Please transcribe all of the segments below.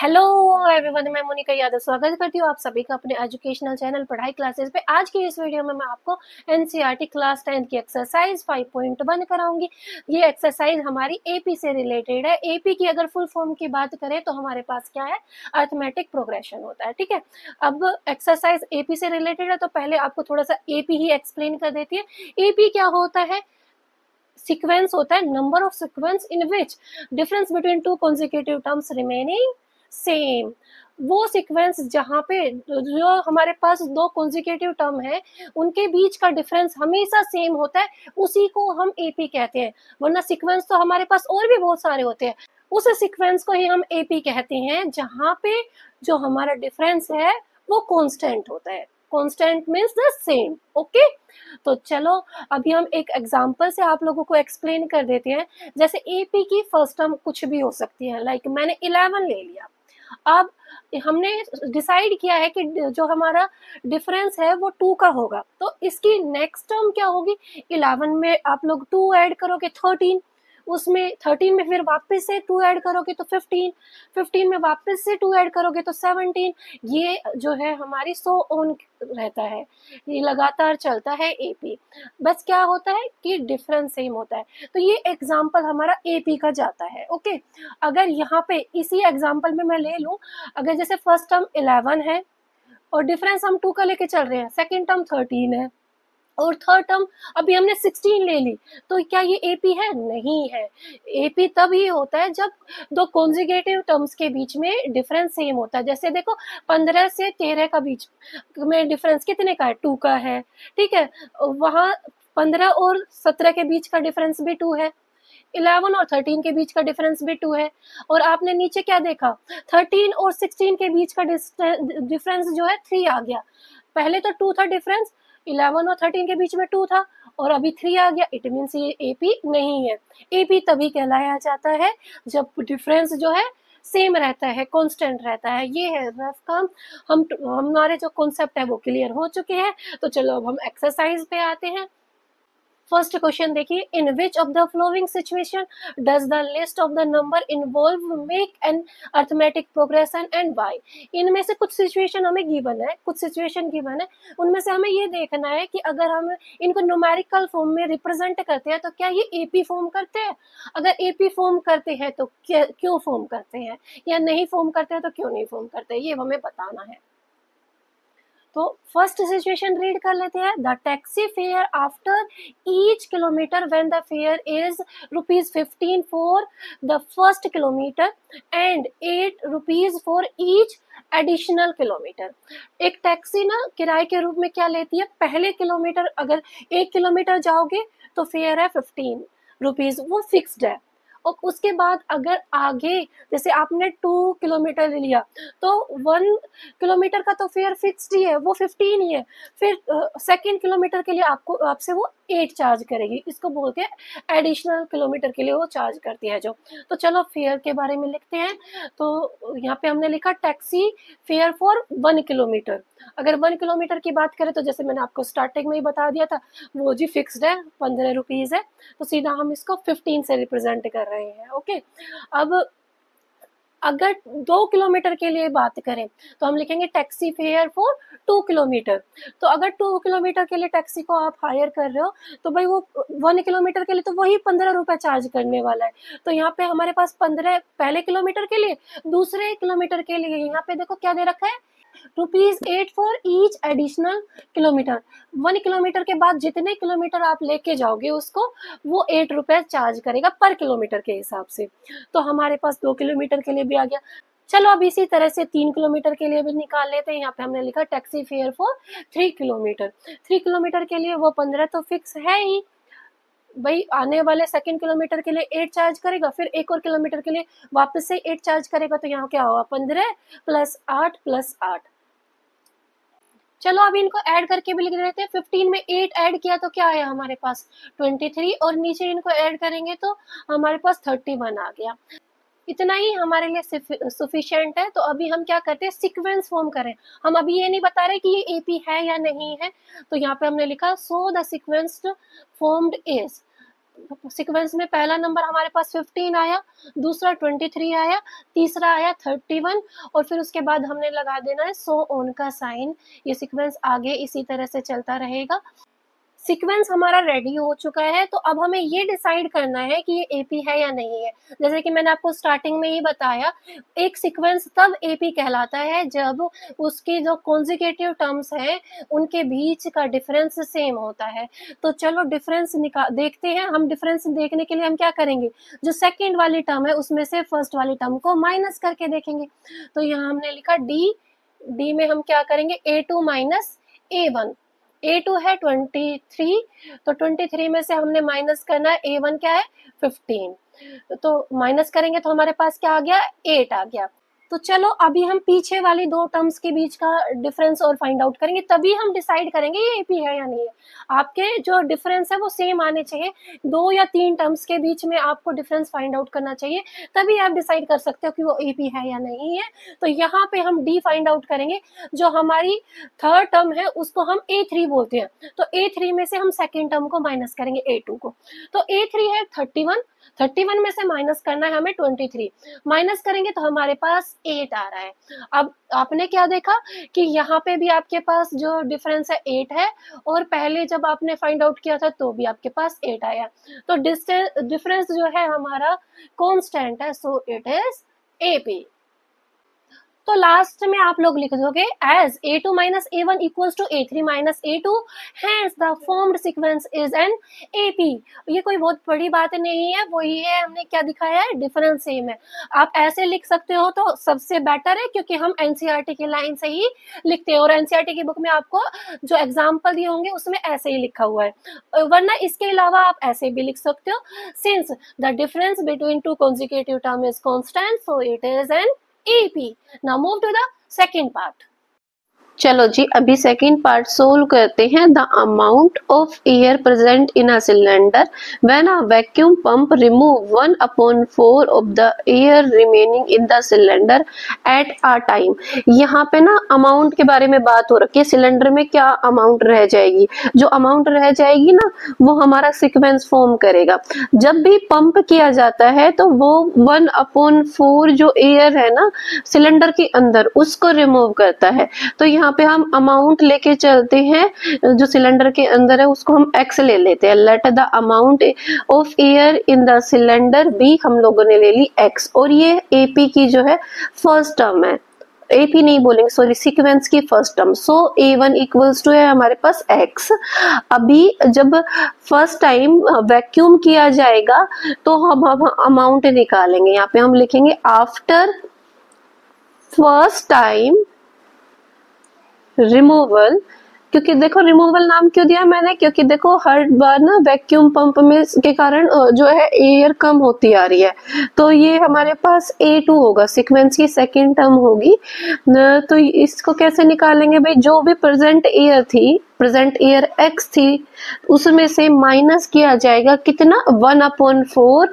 Hello everyone, मैं मोनिका यादव स्वागत करती हूँ आप सभी का अपने एजुकेशनल चैनल पढ़ाई क्लासेस पे। आज की इस वीडियो में मैं आपको एनसीईआरटी क्लास 10 की एक्सरसाइज 5.1 कराऊंगी। ये एक्सरसाइज हमारी एपी से रिलेटेड है। एपी की अगर फुल फॉर्म की बात करें तो हमारे पास क्या है, अर्थमेटिक प्रोग्रेशन होता है। ठीक है, अब एक्सरसाइज एपी से रिलेटेड है तो पहले आपको थोड़ा सा एपी ही एक्सप्लेन कर देती है। एपी क्या होता है? सीक्वेंस होता है, number of sequence in which difference between two consecutive terms remaining same. वो सीक्वेंस जहाँ पे जो हमारे पास दो कॉन्जिक्यूटिव टर्म है उनके बीच का डिफरेंस हमेशा सेम होता है, उसी को हम एपी कहते हैं। वरना सीक्वेंस तो हमारे पास और भी बहुत सारे होते हैं, उस सीक्वेंस को ही हम एपी कहते हैं जहाँ पे जो हमारा डिफरेंस है वो कांस्टेंट होता है। Constant means the same. Okay, तो चलो अभी हम एक एग्जांपल से आप लोगों को एक्सप्लेन कर देते हैं। जैसे एपी की फर्स्ट टर्म कुछ भी हो सकती है, लाइक मैंने 11 ले लिया। अब हमने डिसाइड किया है कि जो हमारा डिफरेंस है वो 2 का होगा, तो इसकी नेक्स्ट टर्म क्या होगी? 11 में आप लोग 2 ऐड करोगे 13, उसमें 13 में फिर वापस से 2 ऐड करोगे तो 15, 15 में वापस से 2 ऐड करोगे तो 17। ये जो है हमारी सो ऑन रहता है, ये लगातार चलता है एपी। बस क्या होता है कि डिफरेंस सेम होता है। तो ये एग्जाम्पल हमारा एपी का जाता है। ओके, अगर यहाँ पे इसी एग्जाम्पल में मैं ले लूं, अगर जैसे फर्स्ट टर्म 11 है और डिफरेंस हम 2 का लेके चल रहे हैं, सेकेंड टर्म 13 है और थर्ड टर्म अभी हमने 16 ले ली, तो क्या ये एपी है? नहीं है। एपी तब ही होता है जब दो कॉन्जिगेटिव टर्म्स के बीच में डिफरेंस सेम होता है। जैसे देखो 15 से 13 का बीच में डिफरेंस कितने का है? 2 का है। ठीक है, वहां 15 और 17 के बीच का डिफरेंस भी 2 है, 11 और 13 के बीच का डिफरेंस भी 2 है। और आपने नीचे क्या देखा, 13 और 16 के बीच का डिफरेंस जो है 3 आ गया। पहले तो 2 था डिफरेंस, 11 और 13 के बीच में 2 था और अभी 3 आ गया। इट मीन्स ये एपी नहीं है। एपी तभी कहलाया जाता है जब डिफरेंस जो है सेम रहता है, कांस्टेंट रहता है। ये है रफ काम। हमारे जो कॉन्सेप्ट है वो क्लियर हो चुके हैं। तो चलो अब हम एक्सरसाइज पे आते हैं। फर्स्ट क्वेश्चन देखिए, in which of the following situation does the list of the number involve make an arithmetic progression and why. इनमें से कुछ सिचुएशन हमें गिवन है, कुछ सिचुएशन गिवन है, उनमें से हमें ये देखना है कि अगर हम इनको न्यूमेरिकल फॉर्म में रिप्रेजेंट करते हैं तो क्या ये एपी फॉर्म करते हैं। अगर एपी फॉर्म करते हैं तो क्यों फॉर्म करते हैं, या नहीं फॉर्म करते हैं तो क्यों नहीं फॉर्म करते हैं, ये हमें बताना है। तो फर्स्ट सिचुएशन रीड कर लेते हैं। The taxi fare after each kilometre when the fair is ₹15 for the first kilometre and ₹8 for each additional kilometre. एक टैक्सी ना किराए के रूप में क्या लेती है, पहले किलोमीटर अगर 1 किलोमीटर जाओगे तो फेयर है ₹15, वो फिक्स्ड है। और उसके बाद अगर आगे जैसे आपने 2 किलोमीटर लिया तो 1 किलोमीटर का तो फेयर फिक्स्ड ही है, वो 15 ही है। फिर सेकेंड किलोमीटर के लिए आपको आपसे वो 8 चार्ज करेगी, इसको बोलते हैं एडिशनल किलोमीटर के लिए वो चार्ज करती है जो। तो चलो फेयर के बारे में लिखते हैं। तो यहाँ पे हमने लिखा टैक्सी फेयर फॉर 1 किलोमीटर। अगर 1 किलोमीटर की बात करें तो जैसे मैंने आपको स्टार्टिंग में ही बता दिया था, वो जी फिक्स्ड है, ₹15 है, तो सीधा हम इसको 15 से रिप्रेजेंट कर रहे हैं। ओके, अब अगर 2 किलोमीटर के लिए बात करें तो हम लिखेंगे टैक्सी फेयर फॉर 2 किलोमीटर। तो अगर 2 किलोमीटर के लिए टैक्सी को आप हायर कर रहे हो तो भाई वो 1 किलोमीटर के लिए तो वही ₹15 चार्ज करने वाला है। तो यहाँ पे हमारे पास 15 पहले किलोमीटर के लिए, दूसरे किलोमीटर के लिए यहाँ पे देखो क्या दे रखा है, ₹8 for each additional kilometre. 1 kilometre के बाद जितने किलोमीटर आप लेके जाओगे उसको वो ₹8 चार्ज करेगा पर किलोमीटर के हिसाब से। तो हमारे पास 2 किलोमीटर के लिए भी आ गया। चलो अब इसी तरह से 3 किलोमीटर के लिए भी निकाल लेते हैं। यहाँ पे हमने लिखा taxi fare for 3 kilometre. 3 kilometre के लिए वो 15 तो फिक्स है ही भाई, आने वाले सेकंड किलोमीटर के लिए 8 चार्ज करेगा, फिर एक और किलोमीटर के लिए वापस से 8 चार्ज करेगा, तो यहाँ क्या होगा 15 + 8 + 8। चलो अब इनको ऐड करके भी लिख देते हैं। 15 में 8 ऐड किया तो क्या आया हमारे पास 23, और नीचे इनको ऐड करेंगे तो हमारे पास 31 आ गया। इतना ही हमारे लिए सफिशिएंट है। तो अभी हम क्या करते हैं, सीक्वेंस फॉर्म करें। हम अभी ये नहीं बता रहे कि ये एपी है या नहीं है, तो यहाँ पे हमने लिखा सो the sequence formed is sequence में पहला नंबर हमारे पास 15 आया, दूसरा 23 आया, तीसरा आया 31 और फिर उसके बाद हमने लगा देना है सो ऑन का साइन। ये सीक्वेंस आगे इसी तरह से चलता रहेगा। सीक्वेंस हमारा रेडी हो चुका है, तो अब हमें ये डिसाइड करना है कि ये एपी है या नहीं है। जैसे कि मैंने आपको स्टार्टिंग में ही बताया, एक सीक्वेंस तब एपी कहलाता है जब उसकी जो कॉन्जिक्यूटिव टर्म्स हैं उनके बीच का डिफरेंस सेम होता है। तो चलो डिफरेंस देखते हैं। हम डिफरेंस देखने के लिए हम क्या करेंगे, जो सेकेंड वाली टर्म है उसमें से फर्स्ट वाली टर्म को माइनस करके देखेंगे। तो यहाँ हमने लिखा डी में हम क्या करेंगे, A2 माइनस A1। A2 है 23, तो 23 में से हमने माइनस करना है A1 क्या है 15, तो माइनस करेंगे तो हमारे पास क्या आ गया 8 आ गया। तो चलो अभी हम पीछे वाली दो टर्म्स के बीच का डिफरेंस और फाइंड आउट करेंगे, तभी हम डिसाइड करेंगे ये एपी है या नहीं है। आपके जो डिफरेंस है वो सेम आने चाहिए, 2 या 3 टर्म्स के बीच में आपको डिफरेंस फाइंड आउट करना चाहिए, तभी आप डिसाइड कर सकते हो कि वो एपी है या नहीं है। तो यहाँ पे हम डी फाइंड आउट करेंगे। जो हमारी थर्ड टर्म है उसको हम A3 बोलते हैं, तो A3 में से हम सेकेंड टर्म को माइनस करेंगे A2 को। तो A3 है 31 में से माइनस करना है हमें 23, माइनस करेंगे तो हमारे पास 8 आ रहा है। अब आपने क्या देखा कि यहाँ पे भी आपके पास जो डिफरेंस है 8 है, और पहले जब आपने फाइंड आउट किया था तो भी आपके पास 8 आया। तो डिफरेंस जो है हमारा कांस्टेंट है, सो इट इज एपी। तो लास्ट में आप लोग लिख दोगे as A2 minus A1 equals to A3 minus A2, hence the formed sequence is an AP। ये कोई बहुत बड़ी बात नहीं है, वो ये हमने क्या दिखाया है, डिफरेंस सेम है। आप ऐसे लिख सकते हो तो सबसे बेटर है, क्योंकि हम NCERT की लाइन से ही लिखते हैं, और NCERT की बुक में आपको जो एग्जाम्पल दिए होंगे उसमें ऐसे ही लिखा हुआ है, वरना इसके अलावा आप ऐसे भी लिख सकते हो। Since the difference between two consecutive term is constant, so it is an AP. Now move to the second part. चलो जी, अभी सेकेंड पार्ट सोल्व करते हैं। The amount of air present in a cylinder when a vacuum pump remove 1/4 of the air remaining in the cylinder at a time. यहाँ पे ना amount के बारे में बात हो रखी है, सिलेंडर में क्या अमाउंट रह जाएगी। जो अमाउंट रह जाएगी ना वो हमारा सीक्वेंस फॉर्म करेगा। जब भी पंप किया जाता है तो वो 1/4 जो एयर है ना सिलेंडर के अंदर उसको रिमूव करता है। तो यहाँ पे हम अमाउंट लेके चलते हैं, जो सिलेंडर के अंदर है उसको हम x ले लेते हैं। Let the amount of air in the cylinder be, हम लोगों ने ले ली x, और ये AP की जो है फर्स्ट टर्म है, AP नहीं बोलेंगे सॉरी, सीक्वेंस की first term. So A1 equals to है हमारे पास x। अभी जब फर्स्ट टाइम वैक्यूम किया जाएगा तो हम अमाउंट निकालेंगे। यहाँ पे हम लिखेंगे आफ्टर फर्स्ट टाइम रिमूवल, क्योंकि देखो रिमूवल नाम क्यों दिया मैंने, क्योंकि देखो हर बार ना वैक्यूम पंप में के कारण जो है एयर कम होती आ रही है। तो ये हमारे पास A2 होगा, सीक्वेंस की सेकेंड टर्म होगी। तो इसको कैसे निकालेंगे भाई, जो भी प्रेजेंट एयर थी, प्रेजेंट एयर x थी, उसमें से माइनस किया जाएगा कितना 1/4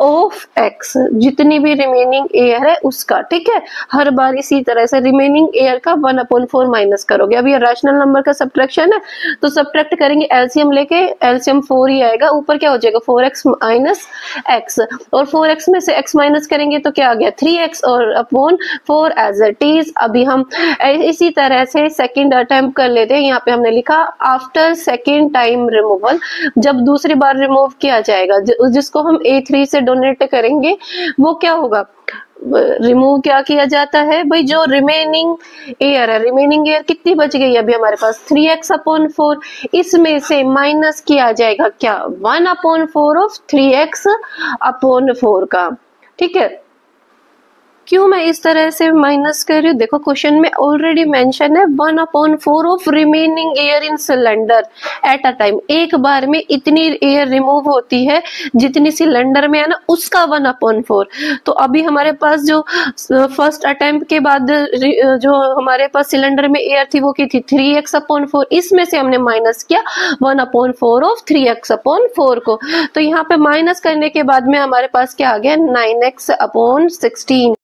ऑफ x, जितनी भी रिमेनिंग एयर है उसका। ठीक है, हर बार इसी तरह से रिमेनिंग एयर का 1/4 माइनस करोगे। अब ये रैशनल नंबर का सब्ट्रैक्शन है, तो सब्ट्रैक्ट करेंगे एलसीएम लेके, एलसीएम 4 ही आएगा, ऊपर क्या हो जाएगा 4x माइनस x, और 4x में से x माइनस करेंगे तो क्या आ गया 3x और अपॉन 4 एज इट इज। अभी हम इसी तरह से सेकेंड अटेम्प्ट कर लेते हैं। यहाँ पे हमने लिखा आफ्टर सेकेंड टाइम रिमूवल, जब दूसरी बार रिमूव किया जाएगा, जिसको हम A3 से डोनेट करेंगे, वो क्या होगा, रिमूव क्या किया जाता है भाई, जो रिमेनिंग एयर है, रिमेनिंग एयर कितनी बच गई अभी हमारे पास 3x/4, इसमें से माइनस किया जाएगा क्या 1/4 ऑफ 3x/4 का। ठीक है, क्यों मैं इस तरह से माइनस कर रही हूँ, देखो क्वेश्चन में ऑलरेडी मेंशन है 1/4 of remaining air in cylinder at a time. एक बार में इतनी एयर रिमूव होती है जितनी सिलेंडर में है ना, उसका 1/4। तो अभी हमारे पास जो फर्स्ट अटेम्प्ट के बाद जो हमारे पास सिलेंडर में एयर थी वो की थी 3x/4, इसमें से हमने माइनस किया 1/4 ऑफ 3x/4 को। तो यहाँ पे माइनस करने के बाद में हमारे पास क्या आ गया 9x/16।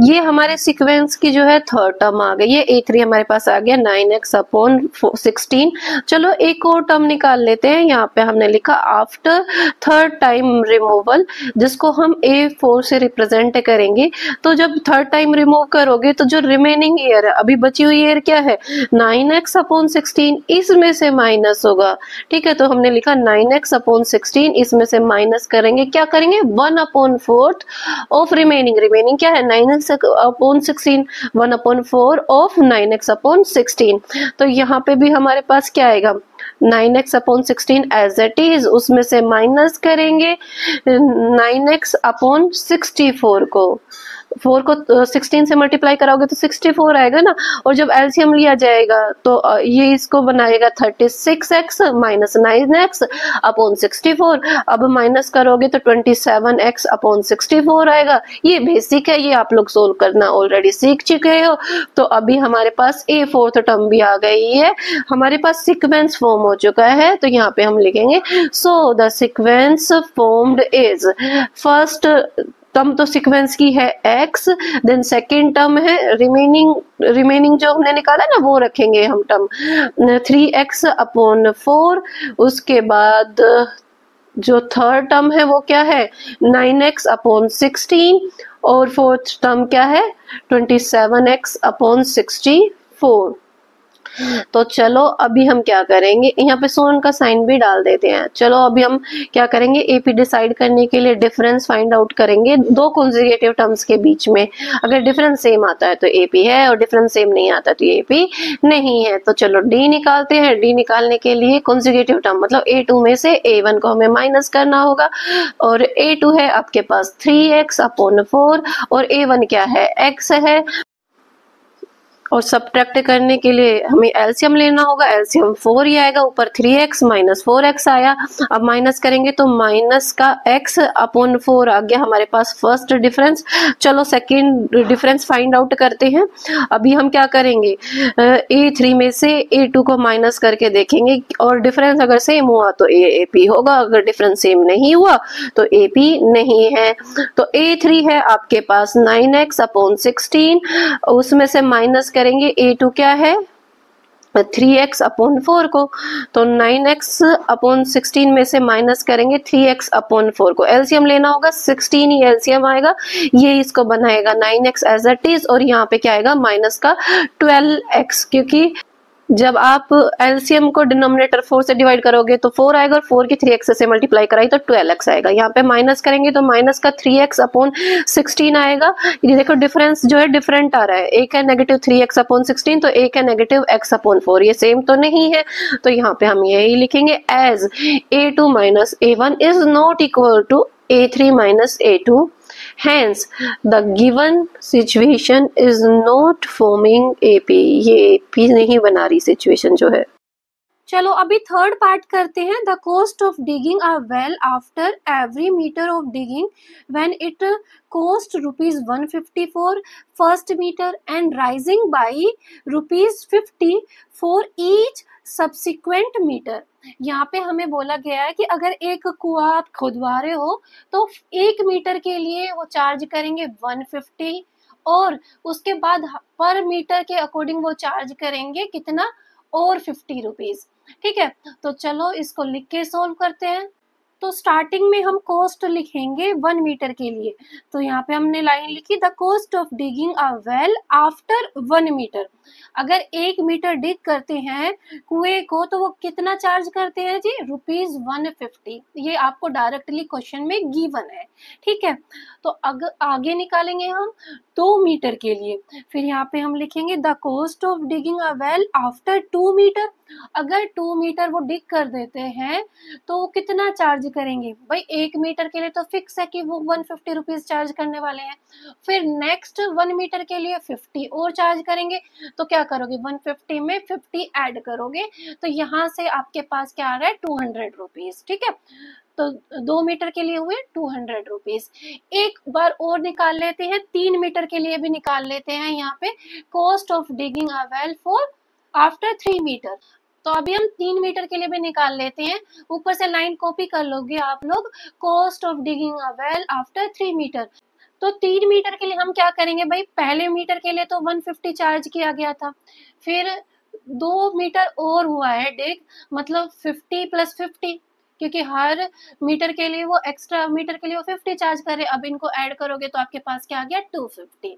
ये हमारे सीक्वेंस की जो है थर्ड टर्म आ गई है, A3 हमारे पास आ गया 9x/16। चलो एक और टर्म निकाल लेते हैं। यहाँ पे हमने लिखा आफ्टर थर्ड टाइम रिमूवल, जिसको हम A4 से रिप्रेजेंट करेंगे। तो जब थर्ड टाइम रिमूव करोगे तो जो रिमेनिंग ईयर है, अभी बची हुई ईयर क्या है 9x/16, इसमें से माइनस होगा। ठीक है, तो हमने लिखा 9x/16, इसमें से माइनस करेंगे, क्या करेंगे 1/4 ऑफ रिमेनिंग क्या है 9x/16, 1/4 ऑफ 9x/16। तो यहाँ पे भी हमारे पास क्या आएगा 9x/16 एज इट इज, उसमें से माइनस करेंगे 9x/64 को। 4 को 16 से मल्टीप्लाई कराओगे तो 64 आएगा ना, और जब एलसीएम लिया जाएगा तो ये इसको बनाएगा 36x माइनस 9x/64। अब माइनस करोगे तो 27x/64 आएगा। ये बेसिक है, ये आप लोग सोल्व करना ऑलरेडी सीख चुके हो। तो अभी हमारे पास A4 टर्म भी आ गई है, हमारे पास सीक्वेंस फॉर्म हो चुका है। तो यहाँ पे हम लिखेंगे so the sequence formed is, first term तो सीक्वेंस की है x, देन सेकेंड टर्म है रिमेनिंग जो हमने निकाला ना वो रखेंगे हम टर्म 3x/4। उसके बाद जो थर्ड टर्म है वो क्या है 9x/16, और फोर्थ टर्म क्या है 27x/64। तो चलो अभी हम क्या करेंगे, यहाँ पे सोन का साइन भी डाल देते हैं। चलो अभी हम क्या करेंगे, एपी डिसाइड करने के लिए डिफरेंस फाइंड आउट करेंगे दो कंसेक्यूटिव टर्म्स के बीच में। अगर डिफरेंस सेम आता है तो एपी है, और डिफरेंस सेम नहीं आता तो एपी नहीं है। तो चलो डी निकालते हैं। डी निकालने के लिए कंसेक्यूटिव टर्म मतलब A2 में से A1 को हमें माइनस करना होगा, और A2 है आपके पास 3x/4, और A1 क्या है x है, और सब्ट्रैक्ट करने के लिए हमें एलसीएम लेना होगा। एलसीएम 4 ही आएगा, ऊपर 3x माइनस 4x आया। अब माइनस करेंगे तो माइनस का x/4 आ गया हमारे पास फर्स्ट डिफरेंस। चलो सेकंड डिफरेंस फाइंड आउट करते हैं। अभी हम क्या करेंगे A3 में से A2 को माइनस करके देखेंगे, और डिफरेंस अगर सेम हुआ तो AP होगा, अगर डिफरेंस सेम नहीं हुआ तो AP नहीं है। तो A3 है आपके पास 9x/16, उसमें से माइनस करेंगे A2 क्या है 3x/4 को। तो 9x/16 में से माइनस करेंगे 3x/4 को। एलसीएम लेना होगा, 16 ही एलसीएम आएगा, ये इसको बनाएगा 9x एज इट इज, और यहाँ पे क्या आएगा माइनस का 12x, क्योंकि जब आप एलसीएम को डिनोमिनेटर 4 से डिवाइड करोगे तो 4 आएगा, और 4 की 3x से मल्टीप्लाई कराई तो 12x आएगा। यहाँ पे माइनस करेंगे तो माइनस का 3x/16 आएगा। ये देखो डिफरेंस जो है डिफरेंट आ रहा है, एक है नेगेटिव 3x/16 तो एक है नेगेटिव x/4, ये सेम तो नहीं है। तो यहाँ पे हम यही लिखेंगे as A2 minus A1 is not equal to A3 minus A2, hence the given situation is not forming AP, ये AP नहीं बना रही सिचुएशन जो है। चलो अभी थर्ड पार्ट करते हैं। The cost of digging a well after every metre of digging when it cost ₹154 first meter and rising by ₹50 for each subsequent meter। यहाँ पे हमें बोला गया है कि अगर एक कुआं आप खुदवा रहे हो तो 1 मीटर के लिए वो चार्ज करेंगे 150, और उसके बाद पर मीटर के अकॉर्डिंग वो चार्ज करेंगे कितना और 50 रुपीज। ठीक है, तो चलो इसको लिख के सोल्व करते हैं। तो स्टार्टिंग में हम कॉस्ट लिखेंगे 1 मीटर के लिए। तो यहाँ पे हमने लाइन लिखी the cost of digging a well after 1 metre. अगर 1 मीटर डिग करते हैं कुएं को तो वो कितना चार्ज करते हैं जी ₹150। ये आपको डायरेक्टली क्वेश्चन में गिवन है। ठीक है, तो आगे निकालेंगे हम 2 मीटर के लिए। फिर यहाँ पे हम लिखेंगे the cost of digging a well after 2 metre. अगर 2 मीटर वो डिग कर देते हैं तो वो कितना चार्ज करेंगे भाई, 1 मीटर के लिए तो फिक्स है कि वो 150 रुपीज चार्ज करने वाले हैं। फिर नेक्स्ट 1 मीटर के लिए 50 और चार्ज करेंगे। तो क्या करोगे 150 में 50 ऐड करोगे, तो यहाँ से आपके पास क्या आ रहा है 200 रुपीज। ठीक है, तो 2 मीटर के लिए हुए 200 रुपीज। एक बार और निकाल लेते हैं, 3 मीटर के लिए भी निकाल लेते हैं। यहाँ पे cost of digging a well for after 3 metre. तो अभी हम 3 मीटर के लिए भी निकाल लेते हैं। ऊपर से लाइन कॉपी कर लोगे आप लोग, cost of digging a well after 3 metre. तो 3 मीटर के लिए हम क्या करेंगे भाई, पहले मीटर के लिए तो 150 चार्ज किया गया था, फिर 2 मीटर और हुआ है डिग, मतलब 50 + 50, क्योंकि हर मीटर के लिए वो एक्स्ट्रा मीटर के लिए वो 50 चार्ज कर रहे। अब इनको ऐड करोगे तो आपके पास क्या आ गया, 250।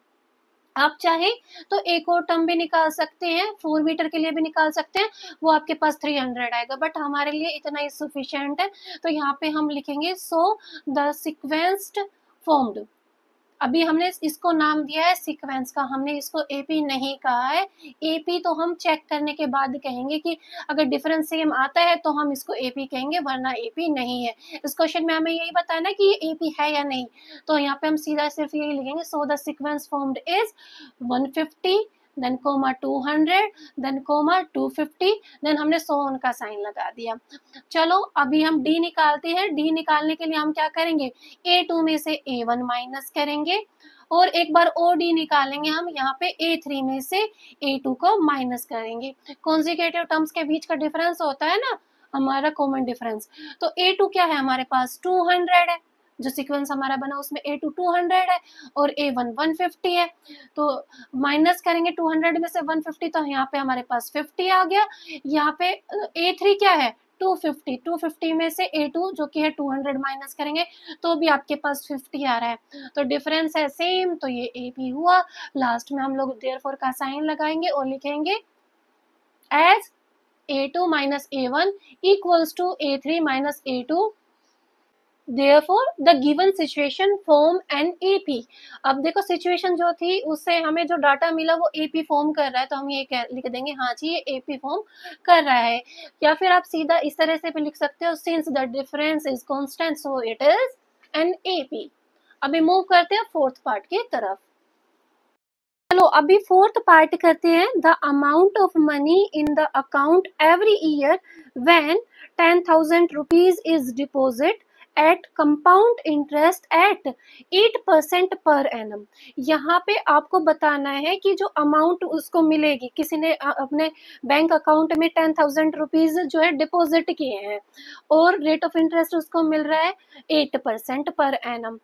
आप चाहे तो एक और टर्म भी निकाल सकते हैं, 4 मीटर के लिए भी निकाल सकते हैं, वो आपके पास 300 आएगा, बट हमारे लिए इतना ही सफिशिएंट है। तो यहाँ पे हम लिखेंगे सो द सीक्वेंस्ड फॉर्म्ड। अभी हमने इसको नाम दिया है सीक्वेंस का, हमने इसको एपी नहीं कहा है। एपी तो हम चेक करने के बाद कहेंगे कि अगर डिफरेंस सेम आता है तो हम इसको एपी कहेंगे, वरना एपी नहीं है। इस क्वेश्चन में हमें यही बताना है कि ये एपी है या नहीं, तो यहाँ पे हम सीधा सिर्फ यही लिखेंगे, so the sequence formed is 150 then comma 200 then comma 250, then हमने सो उनका साइन लगा दिया। चलो अभी हम डी निकालते हैं। डी निकालने के लिए हम क्या करेंगे, A2 में से A1 माइनस करेंगे, और एक बार और डी निकालेंगे हम, यहाँ पे A3 में से A2 को माइनस करेंगे। कॉन्जिक्यूटिव टर्म्स के बीच का डिफरेंस होता है ना हमारा कॉमन डिफरेंस, तो A2 क्या है हमारे पास 200 है, जो सीक्वेंस हमारा बना उसमें A2 200 है और A1 150 है, तो माइनस करेंगे 200 में से 150, तो यहाँ पे हमारे पास 50 आ गया। यहाँ पे A3 क्या है 250, 250 में से A2 जो कि है 200 माइनस करेंगे तो भी आपके पास 50 आ रहा है, तो डिफरेंस है सेम, तो ये AP हुआ। लास्ट में हम लोग देयरफॉर का साइन लगाएंगे और लिखेंगे as A2 minus A1 equals to A3 minus A2, Therefore, the given situation form an AP। अब देखो सिचुएशन जो थी उससे हमें जो डाटा मिला वो AP फॉर्म कर रहा है, तो हम ये लिख देंगे हाँ जी ये AP फॉर्म कर रहा है। या फिर आप सीधा इस तरह से भी लिख सकते हो, since the difference is constant so it is an AP। अभी मूव करते हैं फोर्थ पार्ट की तरफ। चलो अभी फोर्थ पार्ट करते हैं, the amount of money in the account every year when 10,000 rupees is deposit eight compound interest eight 8% per annum. यहाँ पे आपको बताना है कि जो अमाउंट उसको मिलेगी, किसी ने अपने बैंक अकाउंट में 10,000 रुपीज जो है डिपॉजिट किए हैं और रेट ऑफ इंटरेस्ट उसको मिल रहा है 8% पर एनम,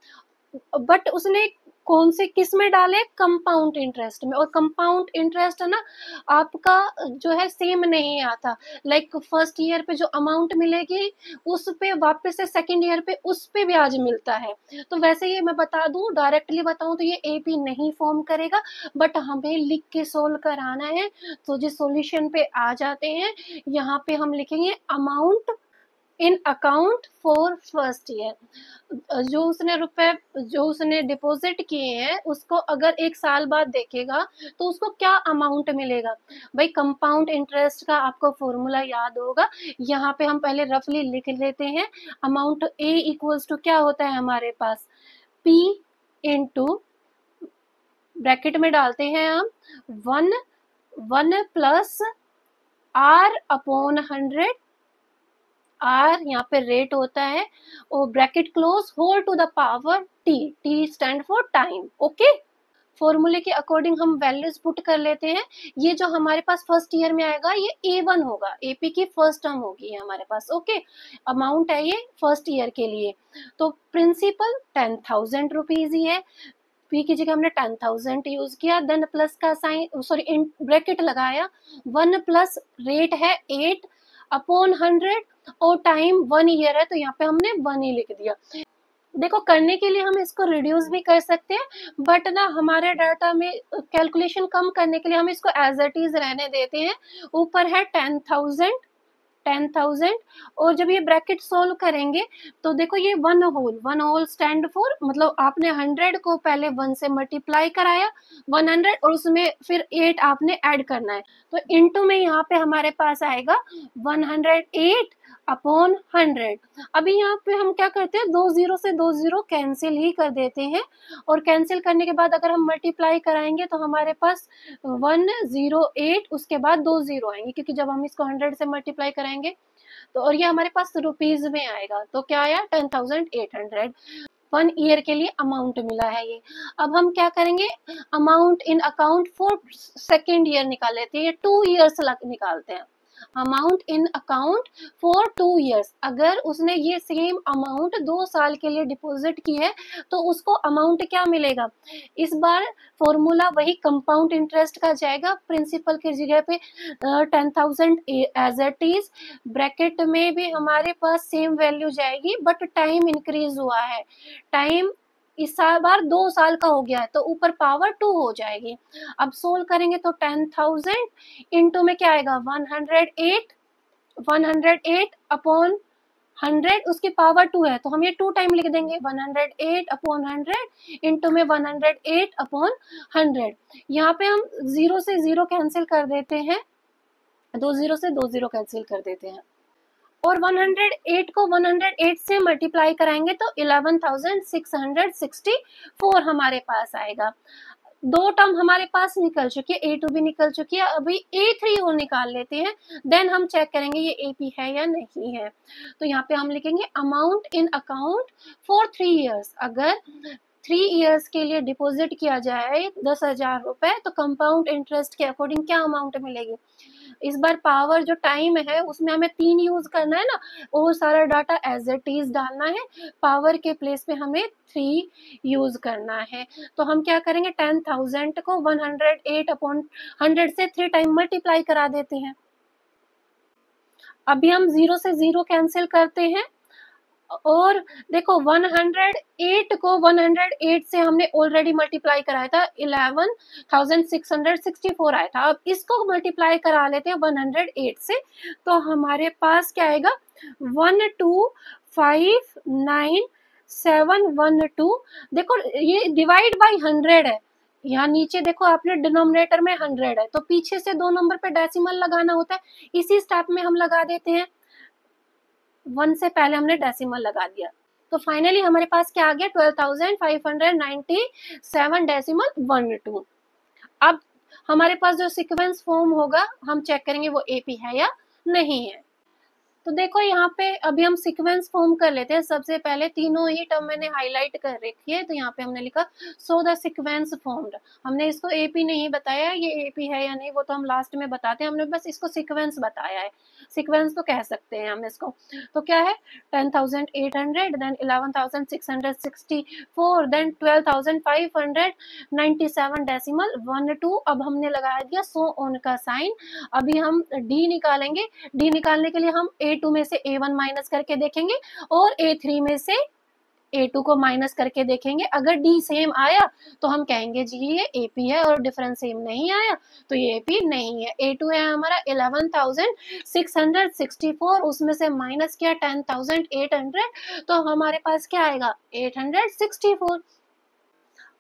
बट उसने कौन से किस में डाले, कंपाउंड इंटरेस्ट में। और कंपाउंड इंटरेस्ट है ना आपका जो है सेम नहीं आता, लाइक फर्स्ट ईयर पे जो अमाउंट मिलेगी उस पे वापस से सेकंड ईयर पे उस पे ब्याज मिलता है। तो वैसे ये मैं बता दूं, डायरेक्टली बताऊं तो ये AP नहीं फॉर्म करेगा, बट हमें लिख के सोल्व कराना है। तो जिस सॉल्यूशन पे आ जाते हैं, यहाँ पे हम लिखेंगे amount in account for first year. जो उसने डिपॉजिट किए हैं उसको अगर एक साल बाद देखेगा तो उसको क्या अमाउंट मिलेगा। भाई कंपाउंड इंटरेस्ट का आपको फॉर्मूला याद होगा, यहाँ पे हम पहले रफली लिख लेते हैं। अमाउंट A इक्वल्स टू क्या होता है हमारे पास, P इंटू ब्रैकेट में डालते हैं हम 1 प्लस R अपॉन 100, R यहाँ पे रेट होता है और bracket close whole to the power T, T stand for time. Okay, फॉर्मूले के अकॉर्डिंग हम वैल्यूज पुट कर लेते हैं। ये जो हमारे पास फर्स्ट ईयर में आएगा ये A1 होगा, AP की फर्स्ट टर्म होगी हमारे पास। ओके, अमाउंट है ये फर्स्ट ईयर के लिए, तो प्रिंसिपल 10,000 रुपीज ही है, P की जगह हमने 10,000 यूज किया, देन प्लस का साइन सॉरी ब्रैकेट लगाया, 1 प्लस रेट है 8 अपॉन 100 और टाइम 1 ईयर है तो यहाँ पे हमने 1 ही लिख दिया। देखो करने के लिए हम इसको रिड्यूस भी कर सकते हैं, बट ना हमारे डाटा में कैलकुलेशन कम करने के लिए हम इसको एज इट इज रहने देते हैं। ऊपर है 10,000 और जब ये ब्रैकेट सोल्व करेंगे तो देखो ये 1 होल स्टैंड फॉर, मतलब आपने 100 को पहले 1 से मल्टीप्लाई कराया 100 और उसमें फिर 8 आपने ऐड करना है, तो इनटू में यहाँ पे हमारे पास आएगा 108 अपॉन 100। अभी यहाँ पे हम क्या करते हैं, 2 0 से 2 0 कैंसिल ही कर देते हैं, और कैंसिल करने के बाद अगर हम मल्टीप्लाई कराएंगे तो हमारे पास 108 उसके बाद 2 0 आएंगे, क्योंकि जब हम इसको 100 से मल्टीप्लाई कराएंगे तो, और ये हमारे पास रुपीज में आएगा, तो क्या आया 10,800। 1 ईयर के लिए अमाउंट मिला है ये। अब हम क्या करेंगे, amount in account for second year निकाल लेते हैं, 2 ईयर्स निकालते हैं। Amount in account for 2 years। अगर उसने ये सेम अमाउंट 2 साल के लिए डिपॉजिट की है तो उसको अमाउंट क्या मिलेगा। इस बार फॉर्मूला वही कंपाउंड इंटरेस्ट का जाएगा, प्रिंसिपल की जगह पे 10,000 एज इट इज, ब्रैकेट में भी हमारे पास सेम वैल्यू जाएगी, बट टाइम इंक्रीज हुआ है, टाइम इस बार 2 साल का हो गया है तो ऊपर पावर 2 हो जाएगी। अब सोल्व करेंगे तो 10,000 इंटू में क्या आएगा 108 अपॉन 100, उसकी पावर 2 है तो हम ये 2 टाइम लिख देंगे, 108 अपॉन 100 इंटू में 108 अपॉन 100। यहाँ पे हम 0 से 0 कैंसिल कर देते हैं, 2 0 से 2 0 कैंसिल कर देते हैं, और 108 को 108 से मल्टीप्लाई कराएंगे तो 11,664 हमारे पास आएगा। 2 टर्म हमारे पास निकल चुकी है, A2 भी निकल चुकी है, अभी A3 और निकाल लेते हैं, देन हम चेक करेंगे ये AP है या नहीं है। तो यहाँ पे हम लिखेंगे amount in account for 3 years। अगर 3 years के लिए डिपॉजिट किया जाए 10,000 रुपए तो कंपाउंड इंटरेस्ट के अकॉर्डिंग क्या अमाउंट मिलेगी। इस बार पावर जो टाइम है उसमें हमें 3 यूज करना है ना, वो सारा डाटा एज इट इज डालना है, पावर के प्लेस पे हमें 3 यूज करना है। तो हम क्या करेंगे 10,000 को 108 अपॉन 100 से 3 टाइम मल्टीप्लाई करा देते हैं। अभी हम 0 से 0 कैंसिल करते हैं, और देखो 108 को 108 से हमने ऑलरेडी मल्टीप्लाई कराया था, 11,664 आया था। अब इसको मल्टीप्लाई करा लेते हैं 108 से, तो हमारे पास क्या आएगा 1259712। देखो ये डिवाइड बाय 100 है, यहाँ नीचे देखो आपने डिनोमिनेटर में 100 है तो पीछे से 2 नंबर पे डेसिमल लगाना होता है, इसी स्टेप में हम लगा देते हैं, 1 से पहले हमने डेसिमल लगा दिया। तो फाइनली हमारे पास क्या आ गया 12,597.12। अब हमारे पास जो सीक्वेंस फॉर्म होगा हम चेक करेंगे वो AP है या नहीं है। तो देखो यहाँ पे अभी हम सीक्वेंस फॉर्म कर लेते हैं। सबसे पहले तीनों ही टर्म मैंने हाईलाइट कर रखी है, तो यहाँ पे हमने लिखा सो द सीक्वेंस फॉर्म्ड। हमने इसको AP नहीं बताया, ये AP है या नहीं वो तो हम लास्ट में बताते हैं, हमने बस इसको सीक्वेंस बताया है, सीक्वेंस तो कह सकते हैं हम इसको। तो क्या है 10,800, देन 11,664, देन 12,597.12। अब हमने लगाया दिया सो ऑन का साइन। अभी हम D निकालेंगे, D निकालने के लिए हम A2 में से A1 माइनस करके देखेंगे और A3 में से A2 को माइनस करके देखेंगे। अगर D सेम आया तो हम कहेंगे जी ये AP है, और डिफरेंस सेम नहीं आया तो ये AP नहीं है। A2 है हमारा 11,664, उसमें से माइनस किया 10,800, तो हमारे पास क्या आएगा 864।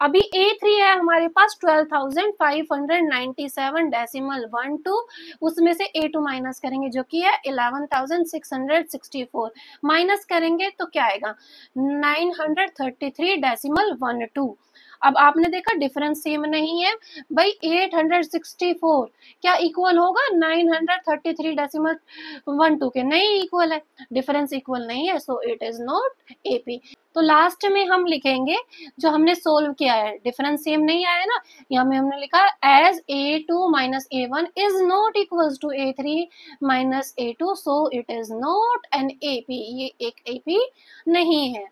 अभी A3 है हमारे पास 12,597.12, उसमें से A2 माइनस करेंगे जो कि है 11,664, माइनस करेंगे तो क्या आएगा 933.12। अब आपने देखा डिफरेंस सेम नहीं है भाई, 864 क्या इक्वल होगा 933.12 के, नहीं इक्वल है, डिफरेंस इक्वल नहीं है, so it is not AP। तो लास्ट में हम लिखेंगे जो हमने सोल्व किया है, डिफरेंस सेम नहीं आया ना, यहाँ में हमने लिखा as A2 minus A1 is not equal to A3 minus A2, so it is not an AP, ये एक AP नहीं है।